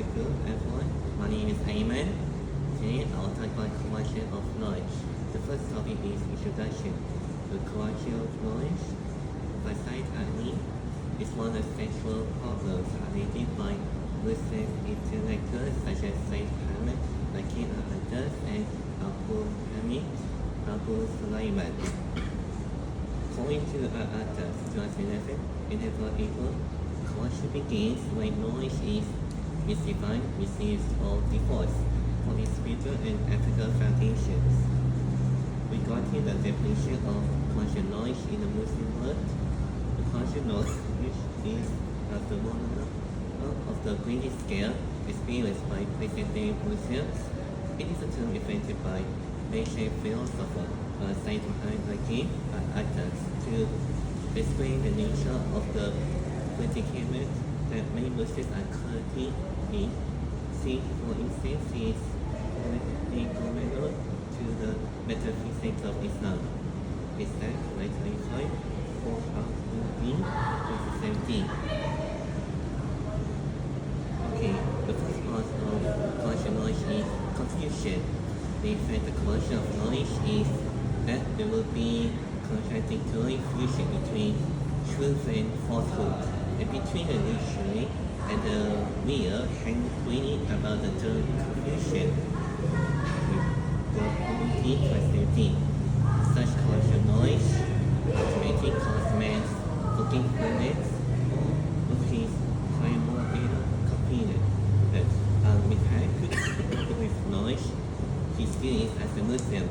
Very good, everyone. My name is Ayman. Today I'll talk about collection of knowledge. The first topic is introduction. The collection of knowledge, by Said Ali, is one of central problems related by Muslim intellectuals such as Said Ahmed, Lakin al-Haddad, and Abu Hamid Abu Sulaiman. According to Al-Atas 2011, in April, collection begins when knowledge is defined, received, or defaults for its spiritual and ethical foundations. Regarding the definition of collection knowledge in the Muslim world, the collection knowledge is a phenomenon of the greatest scale experienced by present-day Muslims. It is a term invented by Persian philosopher Said Muhammad Al-Atas to explain the nature of the predicament that many Muslims are currently in. See, for instance, is equivalent to the metaphysics of Islam. Is that right? 2017. Okay, the first part of collection knowledge is confusion. The effect of collection of knowledge is that there will be contradictory fusion between truth and falsehood, and between the dictionary and the real, and bringing about the term confusion. Such collection knowledge, automatic cosmetics, looking planets, which is primordial component that with knowledge, he still is as a Muslim,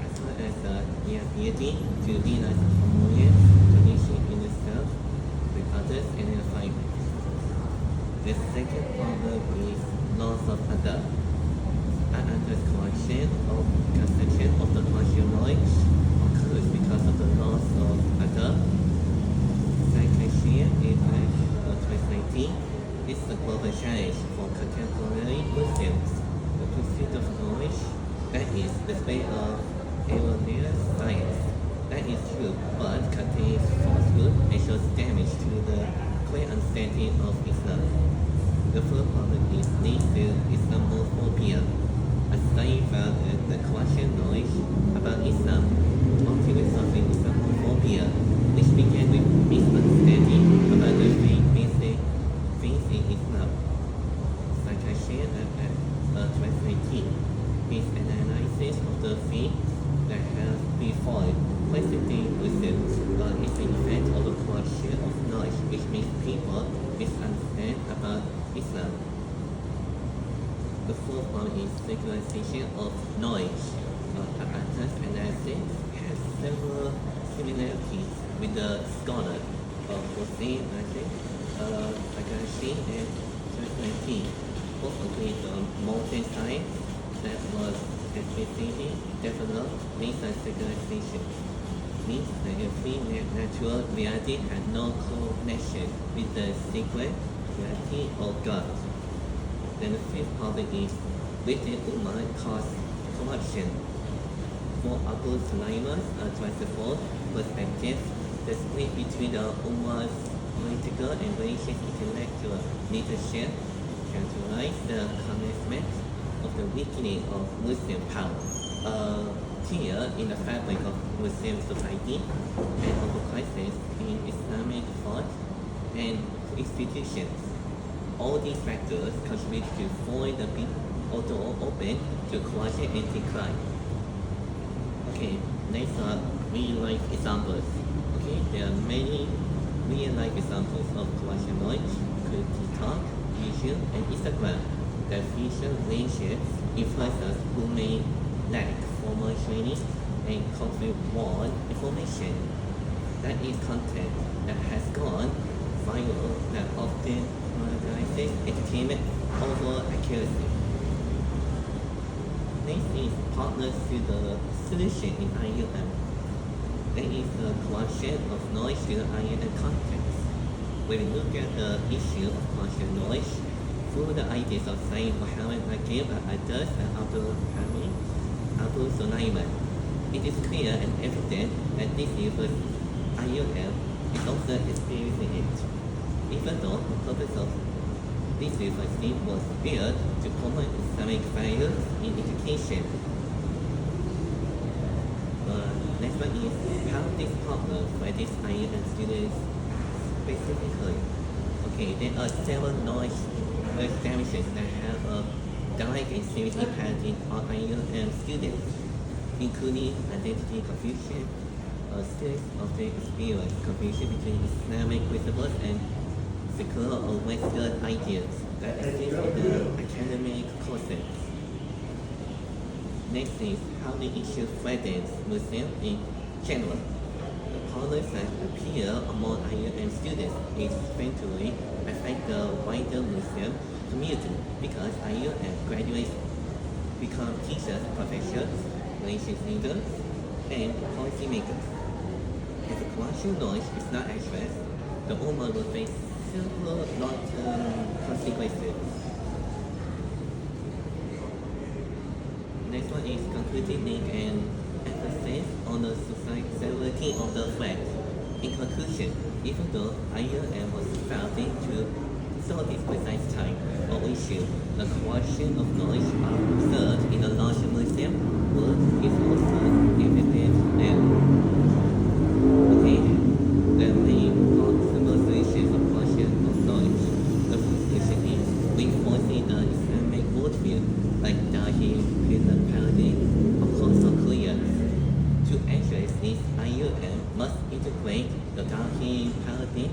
as well as the ability to realize harmonious condition in itself with others and environment. The second problem is loss of adab. Another collection of conception of the collection knowledge occurs because of the loss of adab. Psychiatry in 2019 is a global challenge for contemporary Muslims. The pursuit of knowledge, that is the state of erroneous science, that is true, but contains falsehood and shows damage to the clear understanding of Islam. The first problem is linked to Islamophobia. A study found that the collection knowledge about Islam contributes to Islamophobia, which began with misunderstanding about the three basic things in Islam. Psychiatry at 2018 is an analysis of the things that have befallen present-day Muslims is the effect of the collection of knowledge, which makes people misunderstand about Islam. The fourth one is secularization of knowledge. Al-Atas analysis has several similarities with the scholar of Hussein Psychiatry and 2019. Both agree on modern science that was explicitly developed based on secularization. Means that every natural reality had no connection with the secret reality of God. Then the fifth problem is within Ummah cause corruption. For Abu Sulaiman's 24 perspective, the split between the Ummah's political and religious intellectual leadership characterize the commencement of the weakening of Muslim power. Tear in the fabric of Muslim society and of the crisis in Islamic thought and institutions. All these factors contribute to void the door open to corruption and decline. Okay, next are real-life examples. Okay, there are many real-life examples of corruption knowledge, including TikTok, YouTube, and Instagram, that feature relationships influencers who may lack formal training and conflict wrong information. That is content that has gone viral that often prioritizes entertainment over accuracy. Next is partners to the solution in IUM. That is the collection of knowledge to the IUM context. When we look at the issue of collection knowledge through the ideas of Sayyid Muhammad Al-Adas and Abdul Hamid Abu Sulaiman, it is clear and evident that this universe IUM is also experiencing it. Even though the purpose of This university was built to promote Islamic values in education. Next one is how this problem affects IEM students specifically. Okay, there are several knowledge establishments that have a direct and serious impact on IEM students, including identity confusion, students often experience confusion between Islamic principles and secular or Western ideas that exist in the academic courses. Next is how the issue threatens Muslims in general. The problems that appear among IEM students is eventually affect the wider Muslim community because IEM graduates become teachers, professors, religious leaders, and policymakers. If the cultural knowledge is not addressed, the Ummah will face several long-term consequences. Next one is concluding link and emphasis on the society of the threat. In conclusion, even though IEM was founded to solve this precise type of issue, the question of knowledge observed in the larger Muslim world is also evident now. Okay, there are many possible solutions of question of knowledge. The first solution is reinforcing the Islamic worldview, like Dahil, paradigm, of course, of clearance. To address this, IEM must integrate the Dahil paradigm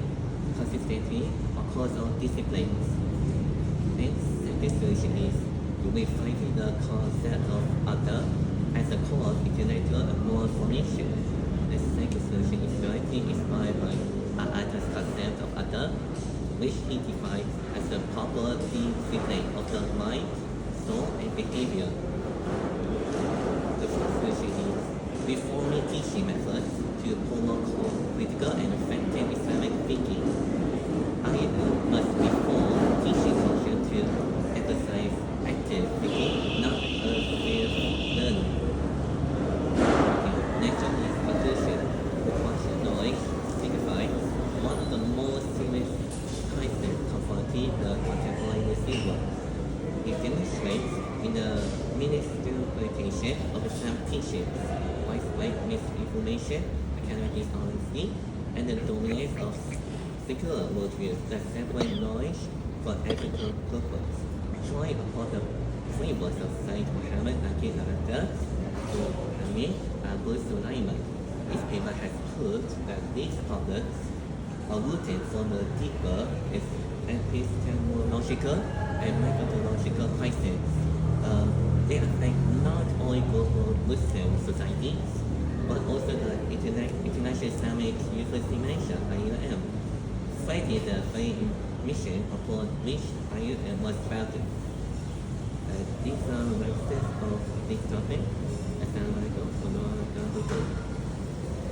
consistently across all disciplines. And second solution is refining the concept of other as a core of intellectual and moral formation. The second solution is directly inspired by A'ata's concept of other, which he defines as the proper discipline of the mind, soul, and behavior. The fourth solution is reforming teaching methods to promote critical and effective Islamic thinking. IEM must reform teaching culture to emphasize active thinking, not passive learning. Next one is conclusion. Cultural knowledge signifies one of the most serious crises confronting the contemporary Muslim world. It demonstrates in the misinterpretation of Islam teachings, widespread misinformation, academic dishonesty, and the dominance of secular worldview that separate knowledge from ethical purpose. Drawing upon the frameworks of Sayyid Muhammad Aqil al-Adad to Amir Abu Sulaiman, this paper has proved that these problems are rooted from the deeper epistemological and methodological crises. They affect not only global Muslim societies, but also the International Islamic University Malaysia, IUM, fighting the very mission upon which IUM was founded. These are the of this topic. Assalamualaikum warahmatullahi wabarakatuh.